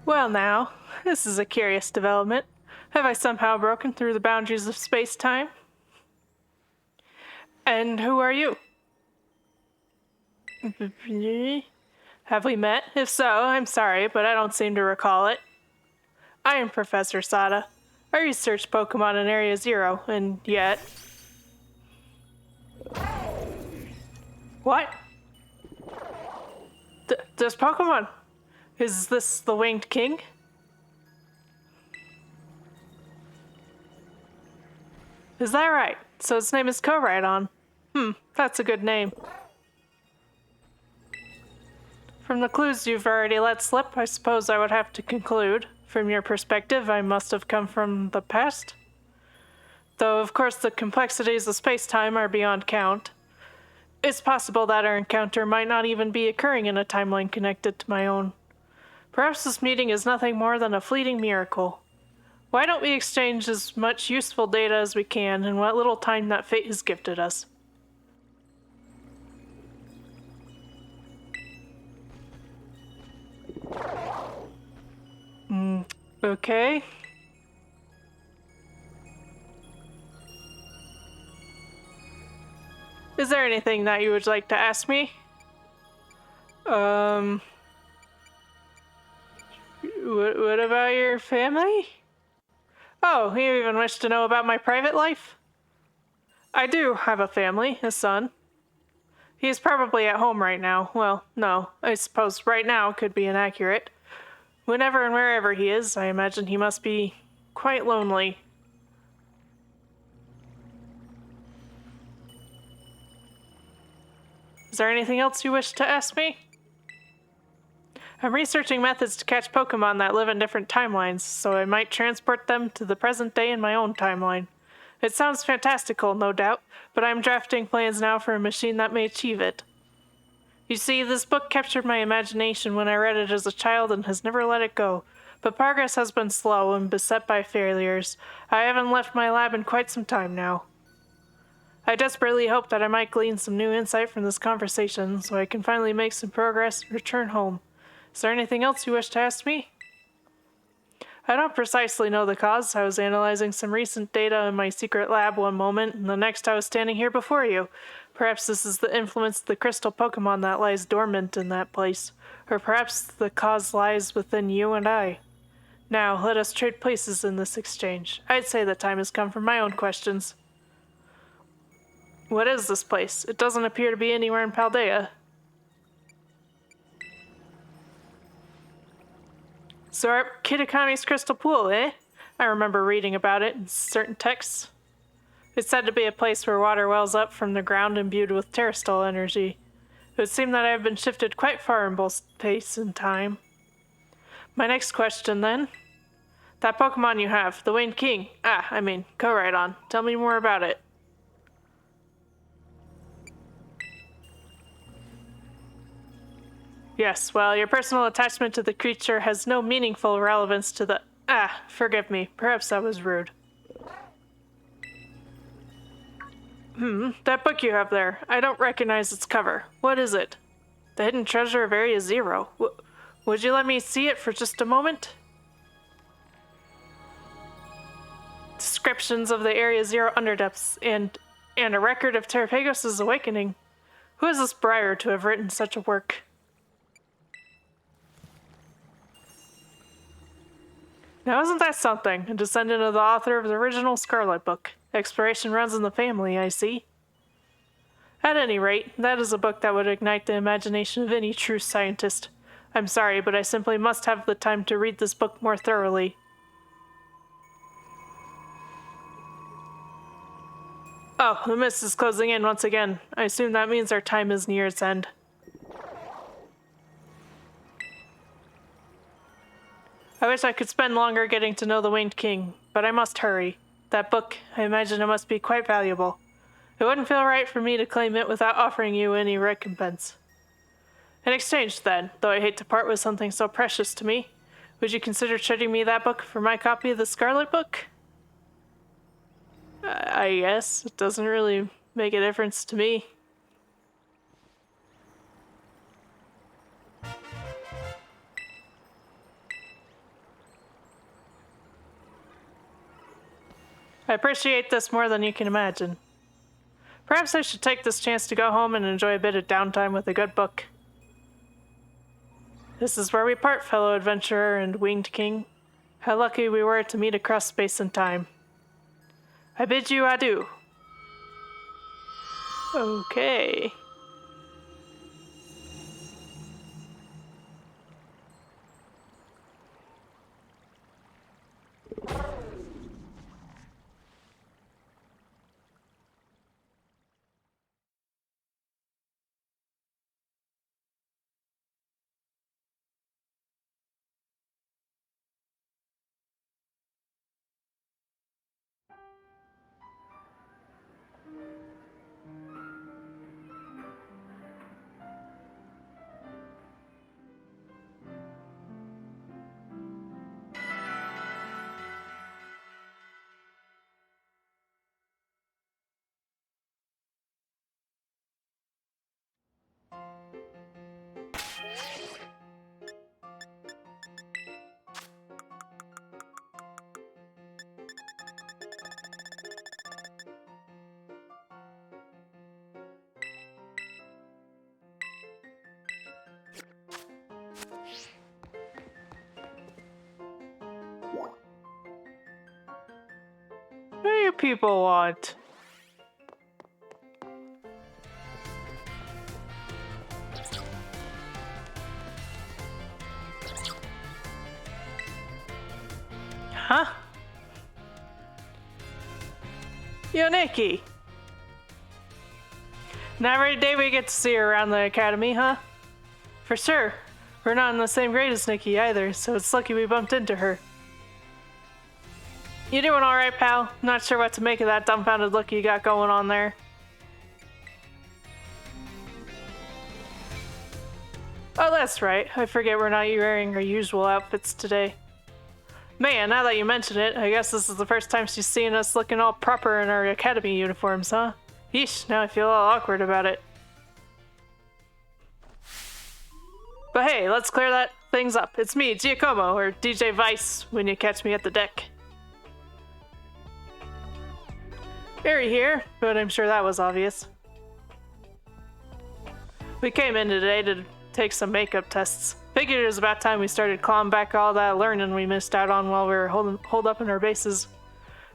Well now, this is a curious development. Have I somehow broken through the boundaries of space-time? And who are you? Have we met? If so, I'm sorry, but I don't seem to recall it. I am Professor Sada. I research Pokémon in Area Zero, and yet... What? This Pokémon? Is this the Winged King? Is that right? So his name is Koraidon. That's a good name. From the clues you've already let slip, I suppose I would have to conclude, from your perspective, I must have come from the past. Though, of course, the complexities of space-time are beyond count. It's possible that our encounter might not even be occurring in a timeline connected to my own. Perhaps this meeting is nothing more than a fleeting miracle. Why don't we exchange as much useful data as we can in what little time that fate has gifted us? Okay. Is there anything that you would like to ask me? What about your family? Oh, you even wish to know about my private life? I do have a family, a son. He's probably at home right now. Well, no, I suppose right now could be inaccurate. Whenever and wherever he is, I imagine he must be quite lonely. Is there anything else you wish to ask me? I'm researching methods to catch Pokémon that live in different timelines, so I might transport them to the present day in my own timeline. It sounds fantastical, no doubt, but I'm drafting plans now for a machine that may achieve it. You see, this book captured my imagination when I read it as a child and has never let it go, but progress has been slow and beset by failures. I haven't left my lab in quite some time now. I desperately hope that I might glean some new insight from this conversation so I can finally make some progress and return home. Is there anything else you wish to ask me? I don't precisely know the cause. I was analyzing some recent data in my secret lab one moment, and the next I was standing here before you. Perhaps this is the influence of the crystal Pokémon that lies dormant in that place. Or perhaps the cause lies within you and I. Now, let us trade places in this exchange. I'd say the time has come for my own questions. What is this place? It doesn't appear to be anywhere in Paldea. So Kitakami's crystal pool, eh? I remember reading about it in certain texts. It's said to be a place where water wells up from the ground imbued with terrestrial energy. It would seem that I have been shifted quite far in both space and time. My next question, then. That Pokemon you have, the Winged King. Koraidon. Tell me more about it. Yes, well, your personal attachment to the creature has no meaningful relevance to the... forgive me. Perhaps that was rude. That book you have there. I don't recognize its cover. What is it? The Hidden Treasure of Area Zero. Would you let me see it for just a moment? Descriptions of the Area Zero underdepths and a record of Terrapagos' awakening. Who is this Briar to have written such a work? Now isn't that something? A descendant of the author of the original Scarlet book. Exploration runs in the family, I see. At any rate, that is a book that would ignite the imagination of any true scientist. I'm sorry, but I simply must have the time to read this book more thoroughly. Oh, the mist is closing in once again. I assume that means our time is near its end. I wish I could spend longer getting to know the Winged King, but I must hurry. That book, I imagine it must be quite valuable. It wouldn't feel right for me to claim it without offering you any recompense. In exchange, then, though I hate to part with something so precious to me, would you consider trading me that book for my copy of the Scarlet book? I guess. It doesn't really make a difference to me. appreciate this more than you can imagine. Perhaps I should take this chance to go home and enjoy a bit of downtime with a good book. This is where we part, fellow adventurer and winged king. How lucky we were to meet across space and time. I bid you adieu. Okay. What do you people want? Huh? Yo, Nikki. Not every day we get to see her around the academy, huh? For sure. We're not in the same grade as Nikki either, so it's lucky we bumped into her. You doing alright, pal? Not sure what to make of that dumbfounded look you got going on there. Oh, that's right. I forget we're not wearing our usual outfits today. Man, now that you mention it, I guess this is the first time she's seen us looking all proper in our academy uniforms, huh? Yeesh, now I feel all awkward about it. But hey, let's clear that things up. It's me, Giacomo, or DJ Vice, when you catch me at the deck. Barry here, but I'm sure that was obvious. We came in today to take some makeup tests. Figured it was about time we started clawing back all that learning we missed out on while we were holed up in our bases.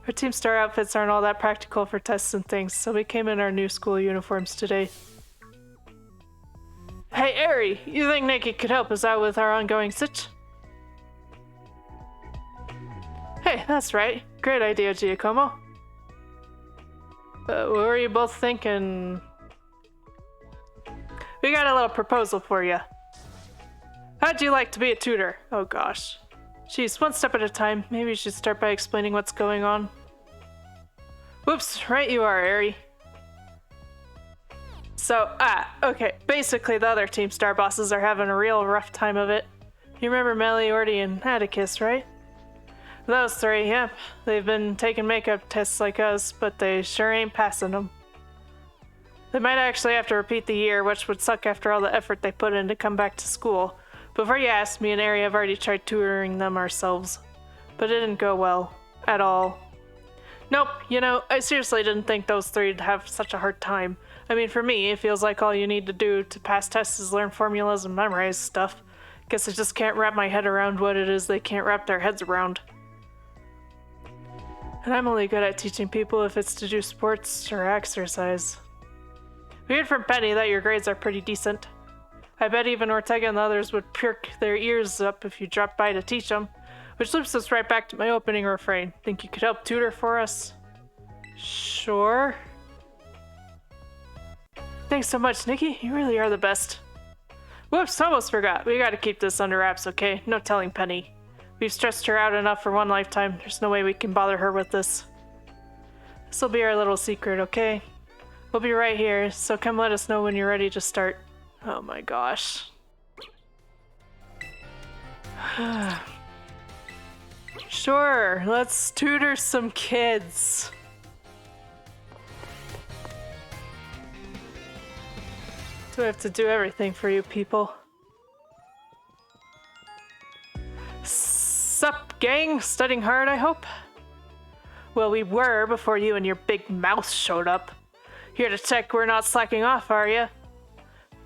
Our Team Star outfits aren't all that practical for tests and things, so we came in our new school uniforms today. Hey, Eri, you think Nikki could help us out with our ongoing sitch? Hey, that's right. Great idea, Giacomo. What were you both thinking? We got a little proposal for you. How'd you like to be a tutor? Oh gosh. Jeez, one step at a time. Maybe you should start by explaining what's going on. Whoops, right you are, Eri. So, okay. Basically, the other Team Star bosses are having a real rough time of it. You remember Meliordi and Atticus, right? Those three, yep. They've been taking makeup tests like us, but they sure ain't passing them. They might actually have to repeat the year, which would suck after all the effort they put in to come back to school. Before you ask, me and Ari have already tried tutoring them ourselves. But it didn't go well. At all. Nope, you know, I seriously didn't think those three would have such a hard time. I mean, for me, it feels like all you need to do to pass tests is learn formulas and memorize stuff. Guess I just can't wrap my head around what it is they can't wrap their heads around. And I'm only good at teaching people if it's to do sports or exercise. We heard from Penny that your grades are pretty decent. I bet even Ortega and the others would perk their ears up if you dropped by to teach them. Which loops us right back to my opening refrain. Think you could help tutor for us? Sure. Thanks so much, Nikki. You really are the best. Whoops, almost forgot. We gotta keep this under wraps, okay? No telling Penny. We've stressed her out enough for one lifetime. There's no way we can bother her with this. This'll be our little secret, okay? We'll be right here, so come let us know when you're ready to start. Oh my gosh. Sure, let's tutor some kids. Do I have to do everything for you people? Sup, gang? Studying hard, I hope? Well, we were before you and your big mouth showed up. Here to check we're not slacking off, are ya?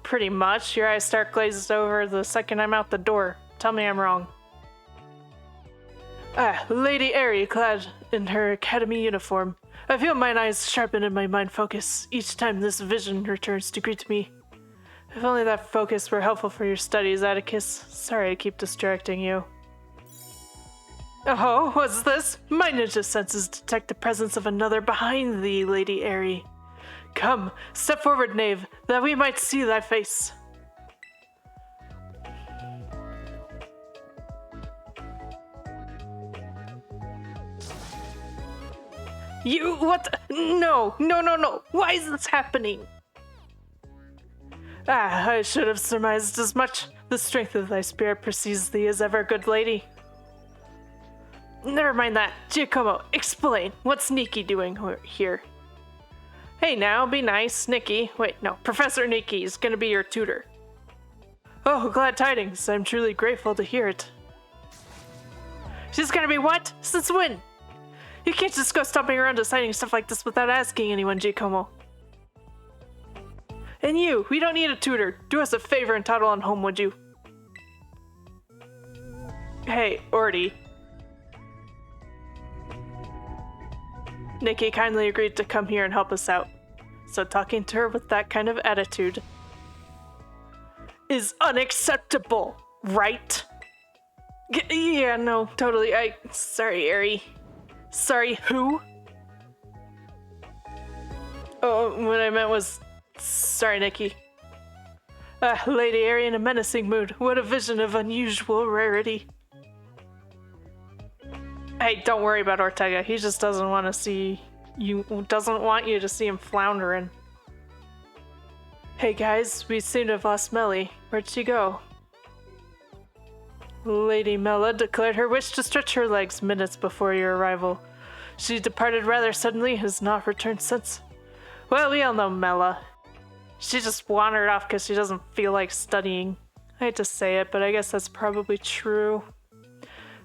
Pretty much. Your eyes start glazed over the second I'm out the door. Tell me I'm wrong. Lady Airy, clad in her academy uniform. I feel mine eyes sharpen and my mind focus each time this vision returns to greet me. If only that focus were helpful for your studies, Atticus. Sorry I keep distracting you. Oh, what's this? My ninja senses detect the presence of another behind thee, Lady Airy. Come, step forward, knave, that we might see thy face. You, what? No. Why is this happening? I should have surmised as much. The strength of thy spirit precedes thee as ever, good lady. Never mind that. Giacomo, explain. What's Nikki doing here? Hey now, be nice. Nikki. Wait, no. Professor Nikki is gonna be your tutor. Oh, glad tidings. I'm truly grateful to hear it. She's gonna be what? Since when? You can't just go stomping around deciding stuff like this without asking anyone, Giacomo. And you, we don't need a tutor. Do us a favor and toddle on home, would you? Hey, Orty. Nikki kindly agreed to come here and help us out. So talking to her with that kind of attitude is unacceptable, right? Yeah, no, totally. Sorry, Airy. Sorry, who? Oh, what I meant was, sorry, Nikki. Lady Airy in a menacing mood. What a vision of unusual rarity. Hey, don't worry about Ortega. He just doesn't want to see you. Doesn't want you to see him floundering. Hey guys, we seem to have lost Melly. Where'd she go? Lady Mella declared her wish to stretch her legs minutes before your arrival. She departed rather suddenly, has not returned since. Well, we all know Mella. She just wandered off because she doesn't feel like studying. I hate to say it, but I guess that's probably true.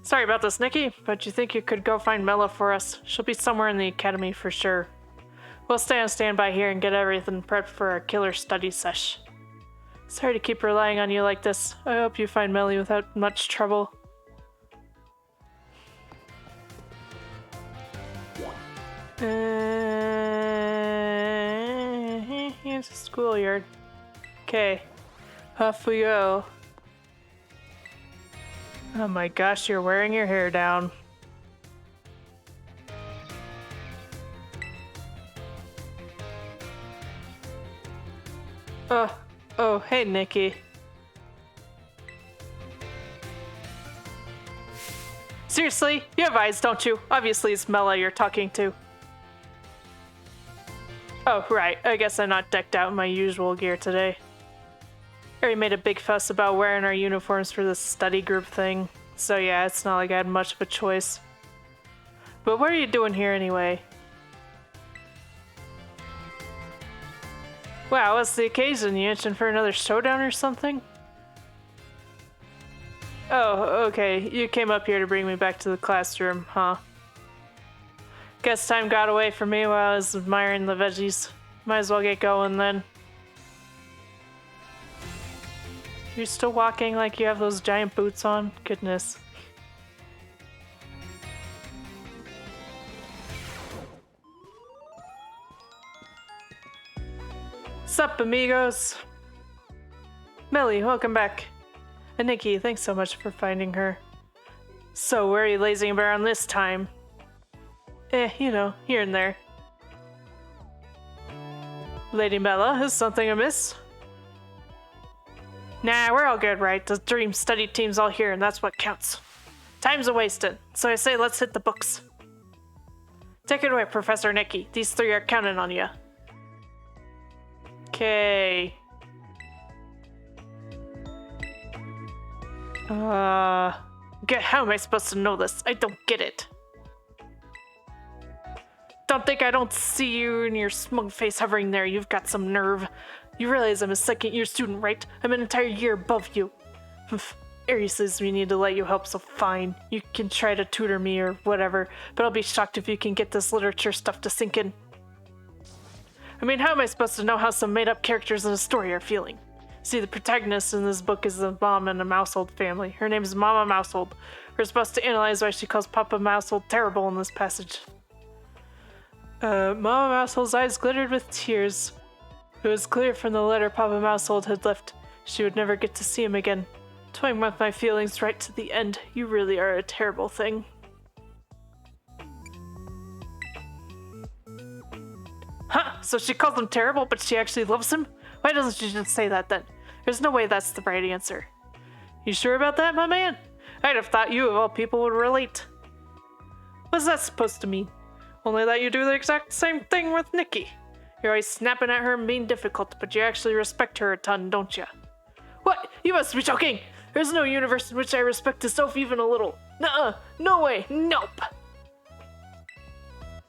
Sorry about this, Nikki, but you think you could go find Mella for us? She'll be somewhere in the academy for sure. We'll stay on standby here and get everything prepped for our killer study sesh. Sorry to keep relying on you like this. I hope you find Melly without much trouble. Here's the schoolyard. Okay, off we go. Oh my gosh, you're wearing your hair down. Oh, hey, Nikki. Seriously? You have eyes, don't you? Obviously it's Mella you're talking to. Oh, right. I guess I'm not decked out in my usual gear today. Harry made a big fuss about wearing our uniforms for this study group thing. So yeah, it's not like I had much of a choice. But what are you doing here anyway? Wow, what's the occasion? You itching for another showdown or something? Oh, okay. You came up here to bring me back to the classroom, huh? Guess time got away from me while I was admiring the veggies. Might as well get going then. You're still walking like you have those giant boots on? Goodness. Sup, amigos? Melly, welcome back. And Nikki, thanks so much for finding her. So, where are you lazing around this time? You know, here and there. Lady Mella, is something amiss? Nah, we're all good, right? The dream study team's all here, and that's what counts. Time's a-wasted, so I say let's hit the books. Take it away, Professor Nikki. These three are counting on you. Okay. How am I supposed to know this? I don't get it. Don't think I don't see you and your smug face hovering there. You've got some nerve. You realize I'm a second-year student, right? I'm an entire year above you. Aries says we need to let you help, so fine. You can try to tutor me or whatever, but I'll be shocked if you can get this literature stuff to sink in. I mean, how am I supposed to know how some made-up characters in a story are feeling? See, the protagonist in this book is a mom in a Mousehold family. Her name is Mama Mousehold. We're supposed to analyze why she calls Papa Mousehold terrible in this passage. Mama Mousehold's eyes glittered with tears. It was clear from the letter Papa Mousehold had left she would never get to see him again. Toying with my feelings right to the end. You really are a terrible thing. Huh, so she calls him terrible, but she actually loves him? Why doesn't she just say that then? There's no way that's the right answer. You sure about that, my man? I'd have thought you of all people would relate. What's that supposed to mean? Only that you do the exact same thing with Nikki. You're always snapping at her and being difficult, but you actually respect her a ton, don't you? What? You must be joking! There's no universe in which I respect a Soph even a little. Nuh-uh. No way. Nope.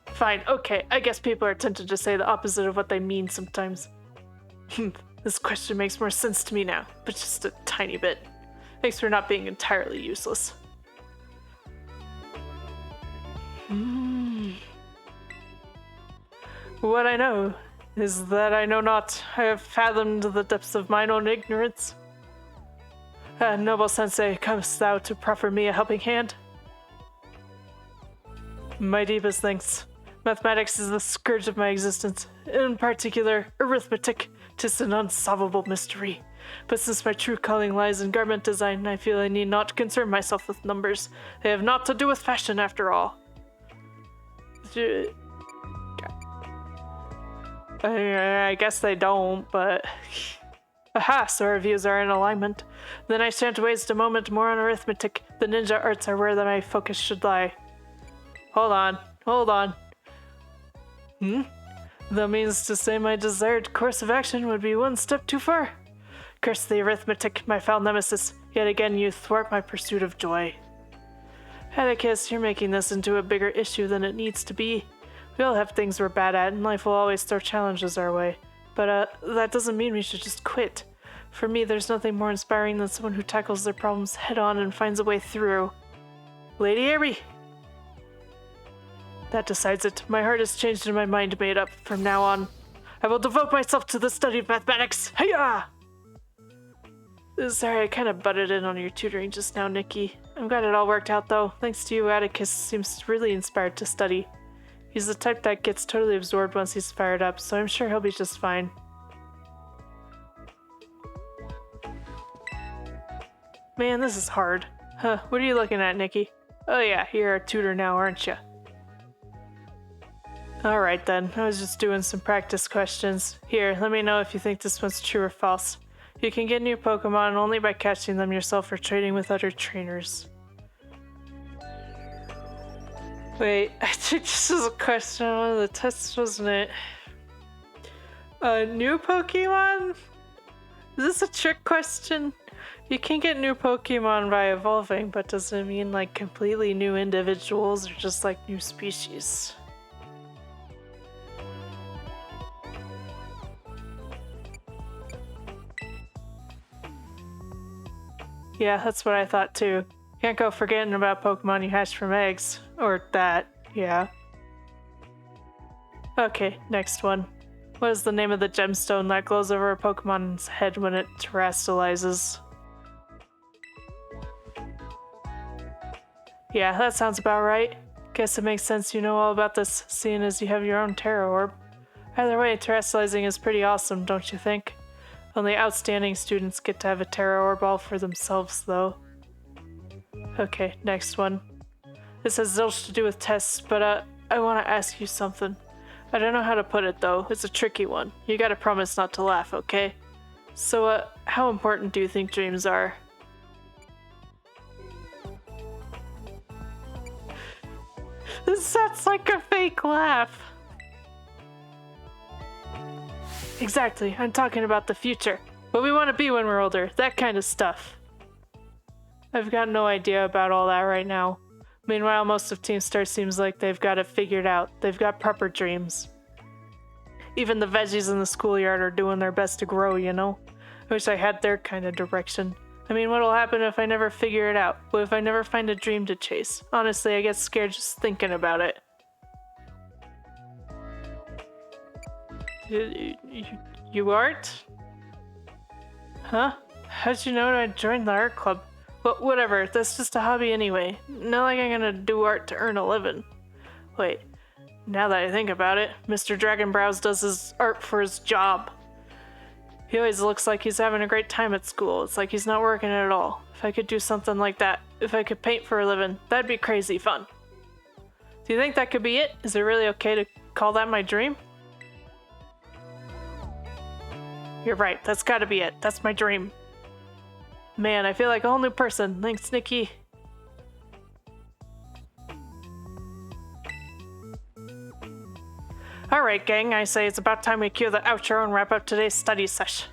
Fine, okay. I guess people are tempted to say the opposite of what they mean sometimes. This question makes more sense to me now, but just a tiny bit. Thanks for not being entirely useless. What I know is that I know not. I have fathomed the depths of mine own ignorance. Noble sensei, comest thou to proffer me a helping hand? My deepest thanks. Mathematics is the scourge of my existence. In particular, arithmetic. 'Tis an unsolvable mystery. But since my true calling lies in garment design, I feel I need not concern myself with numbers. They have naught to do with fashion, after all. I guess they don't, but... Aha, so our views are in alignment. Then I shan't waste a moment more on arithmetic. The ninja arts are where my focus should lie. Hold on. That means to say my desired course of action would be one step too far. Curse the arithmetic, my foul nemesis. Yet again you thwart my pursuit of joy. Atticus, you're making this into a bigger issue than it needs to be. We all have things we're bad at, and life will always throw challenges our way. But that doesn't mean we should just quit. For me, there's nothing more inspiring than someone who tackles their problems head-on and finds a way through. Lady Airy! That decides it. My heart has changed and my mind made up. From now on, I will devote myself to the study of mathematics. Hiya! Sorry, I kind of butted in on your tutoring just now, Nikki. I'm glad it all worked out, though. Thanks to you, Atticus seems really inspired to study. He's the type that gets totally absorbed once he's fired up, so I'm sure he'll be just fine. Man, this is hard. Huh, what are you looking at, Nikki? Oh yeah, you're a tutor now, aren't you? Alright then, I was just doing some practice questions. Here, let me know if you think this one's true or false. You can get new Pokémon only by catching them yourself or trading with other trainers. Wait, I think this is a question on one of the tests, wasn't it? New Pokemon? Is this a trick question? You can get new Pokemon by evolving, but does it mean like completely new individuals or just like new species? Yeah, that's what I thought too. Can't go forgetting about Pokemon you hatched from eggs. Or that, yeah. Okay, next one. What is the name of the gemstone that glows over a Pokemon's head when it terastallizes? Yeah, that sounds about right. Guess it makes sense you know all about this, seeing as you have your own Terra Orb. Either way, terastallizing is pretty awesome, don't you think? Only outstanding students get to have a Terra Orb all for themselves, though. Okay, next one. This has zilch to do with tests, but I want to ask you something. I don't know how to put it, though. It's a tricky one. You gotta promise not to laugh, okay? So, how important do you think dreams are? This sounds like a fake laugh. Exactly, I'm talking about the future. What we want to be when we're older, that kind of stuff. I've got no idea about all that right now. Meanwhile, most of Team Star seems like they've got it figured out. They've got proper dreams. Even the veggies in the schoolyard are doing their best to grow, you know? I wish I had their kind of direction. I mean, what'll happen if I never figure it out? What if I never find a dream to chase? Honestly, I get scared just thinking about it. You art? Huh? How'd you know I joined the art club? Well, whatever, that's just a hobby anyway. Not like I'm gonna do art to earn a living. Wait, now that I think about it, Mr. Dragonbrows does his art for his job. He always looks like he's having a great time at school. It's like he's not working at all. If I could do something like that, if I could paint for a living, that'd be crazy fun. Do you think that could be it? Is it really okay to call that my dream? You're right, that's gotta be it. That's my dream. Man, I feel like a whole new person. Thanks, Nikki. Alright, gang, I say it's about time we cue the outro and wrap up today's study sesh.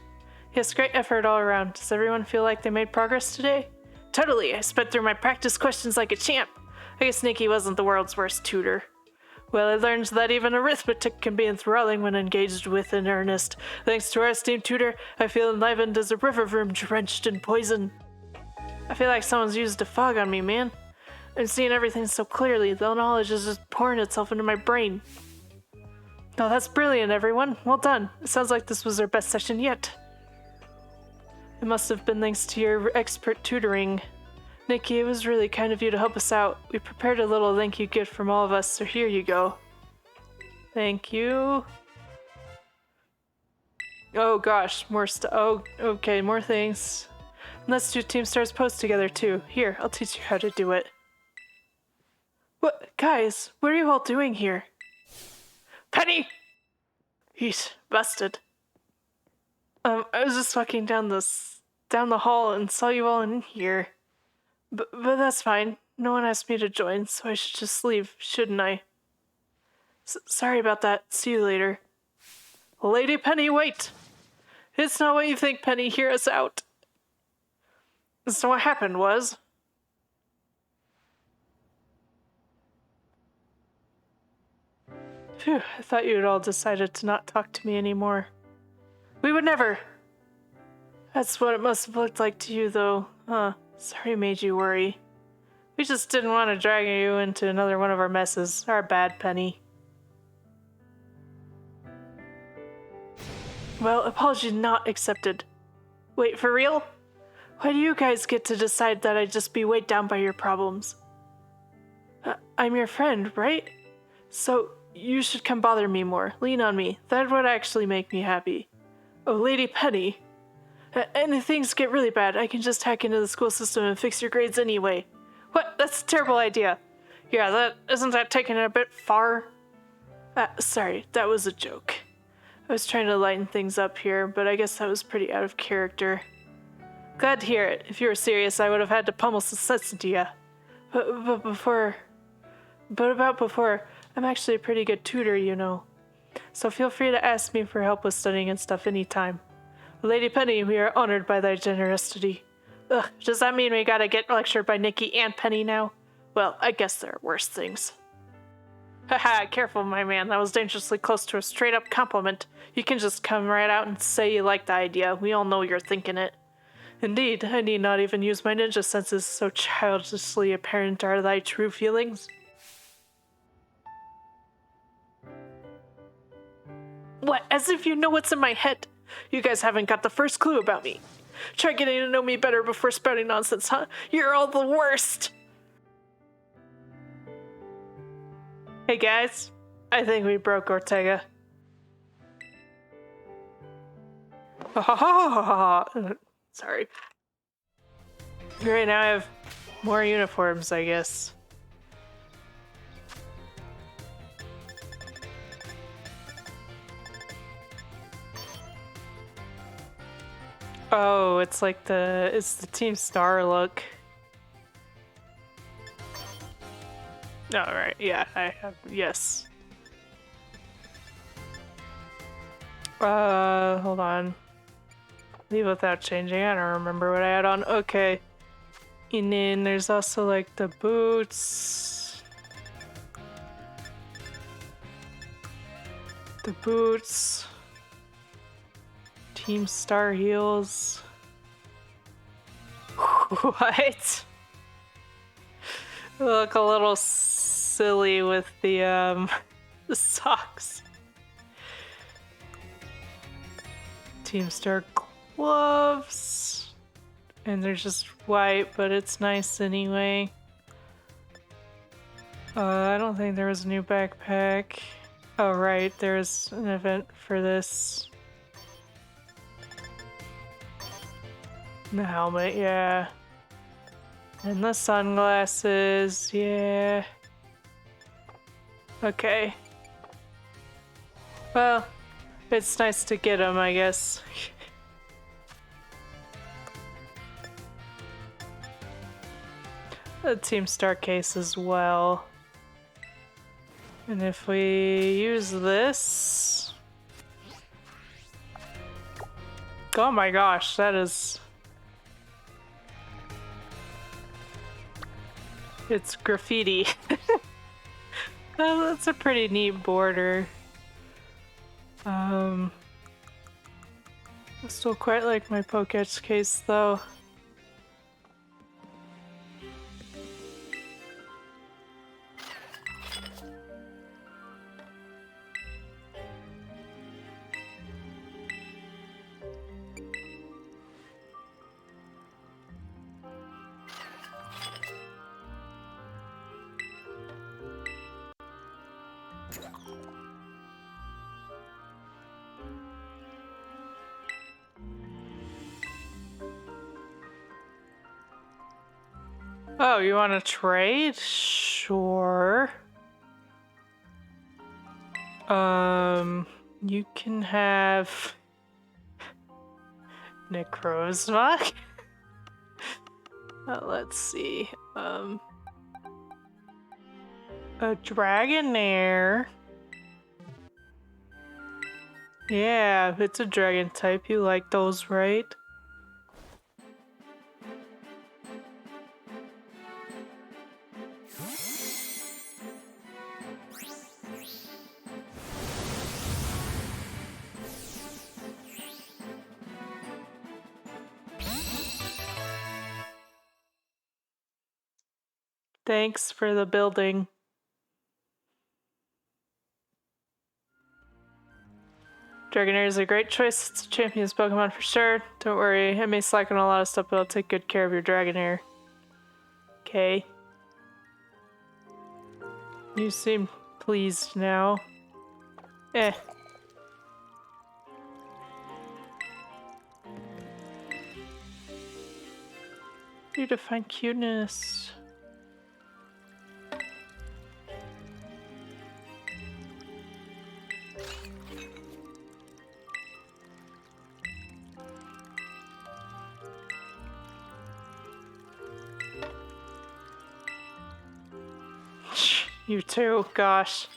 Yes, great effort all around. Does everyone feel like they made progress today? Totally, I sped through my practice questions like a champ. I guess Nikki wasn't the world's worst tutor. Well, I learned that even arithmetic can be enthralling when engaged with in earnest. Thanks to our esteemed tutor, I feel enlivened as a river room drenched in poison. I feel like someone's used a fog on me, man. I'm seeing everything so clearly, the knowledge is just pouring itself into my brain. Oh, that's brilliant, everyone. Well done. It sounds like this was our best session yet. It must have been thanks to your expert tutoring. Nikki, it was really kind of you to help us out. We prepared a little thank you gift from all of us, so here you go. Thank you. Oh gosh, more stuff. Oh, okay, more things. And let's do Team Star's pose together too. Here, I'll teach you how to do it. What? Guys, what are you all doing here? Penny! He's busted. I was just walking down the hall and saw you all in here. But that's fine. No one asked me to join, so I should just leave, shouldn't I? Sorry about that. See you later. Lady Penny, wait! It's not what you think, Penny. Hear us out. So what happened was... Phew, I thought you had all decided to not talk to me anymore. We would never! That's what it must have looked like to you, though. Huh. Sorry made you worry. We just didn't want to drag you into another one of our messes. Our bad, Penny. Well, apology not accepted. Wait, for real? Why do you guys get to decide that I'd just be weighed down by your problems? I'm your friend, right? So, you should come bother me more. Lean on me. That would actually make me happy. Oh, Lady Penny. And if things get really bad, I can just hack into the school system and fix your grades anyway. What? That's a terrible idea. Yeah, isn't that taking it a bit far? Sorry, that was a joke. I was trying to lighten things up here, but I guess that was pretty out of character. Glad to hear it. If you were serious, I would have had to pummel some sense into you. But about before, I'm actually a pretty good tutor, you know. So feel free to ask me for help with studying and stuff anytime. Lady Penny, we are honored by thy generosity. Ugh, does that mean we gotta get lectured by Nikki and Penny now? Well, I guess there are worse things. Haha, careful, my man. That was dangerously close to a straight-up compliment. You can just come right out and say you like the idea. We all know you're thinking it. Indeed, I need not even use my ninja senses, so childishly apparent are thy true feelings. What? As if you know what's in my head. You guys haven't got the first clue about me. Try getting to know me better before spouting nonsense, huh? You're all the worst! Hey guys, I think we broke Ortega. Sorry. Right now I have more uniforms, I guess. Oh, it's like it's the Team Star look. Alright, yeah, I have, yes. Hold on. Leave without changing, I don't remember what I had on. Okay. And then there's also like the boots. The boots. Team Star heels. What? Look a little silly with the the socks. Team Star gloves. And they're just white, but it's nice anyway. I don't think there was a new backpack. Oh right, there's an event for this. The helmet, yeah. And the sunglasses, yeah. Okay. Well, it's nice to get them, I guess. The Team Star case as well. And if we use this... Oh my gosh, that is... It's graffiti. Well, that's a pretty neat border. I still quite like my Pokédex case though. Oh, you want to trade? Sure. You can have Necrozma. Let's see. A Dragonair. Yeah, it's a dragon type. You like those, right? Thanks for the building. Dragonair is a great choice. It's a champion's Pokemon for sure. Don't worry, it may slack on a lot of stuff, but I'll take good care of your Dragonair. Okay. You seem pleased now. Eh. You define cuteness. You too, gosh.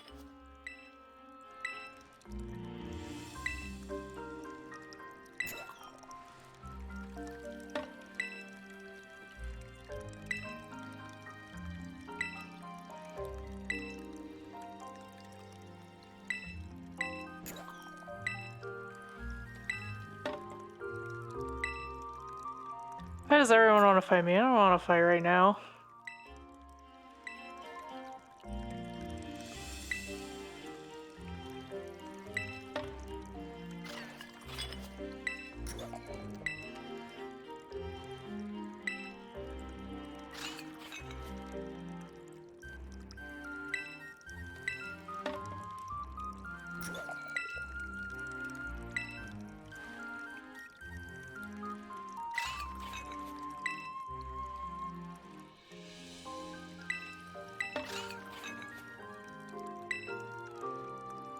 Why does everyone want to fight me? I don't want to fight right now.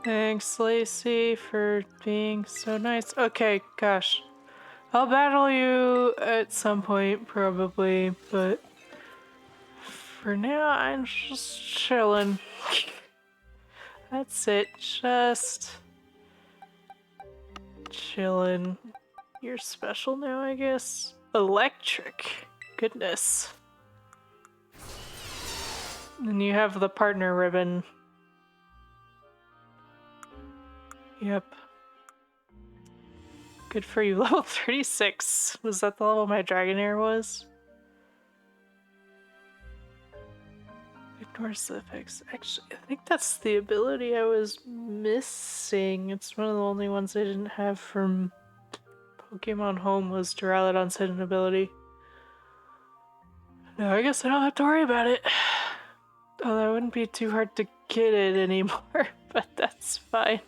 Thanks, Lacey, for being so nice. Okay, gosh. I'll battle you at some point, probably, but for now, I'm just chilling. That's it, just chilling. You're special now, I guess. Electric. Goodness. And you have the partner ribbon. Yep. Good for you. Level 36. Was that the level my Dragonair was? Ignore the effects. Actually, I think that's the ability I was missing. It's one of the only ones I didn't have from Pokemon Home was Duraludon's hidden ability. No, I guess I don't have to worry about it. Although it wouldn't be too hard to get it anymore, but that's fine.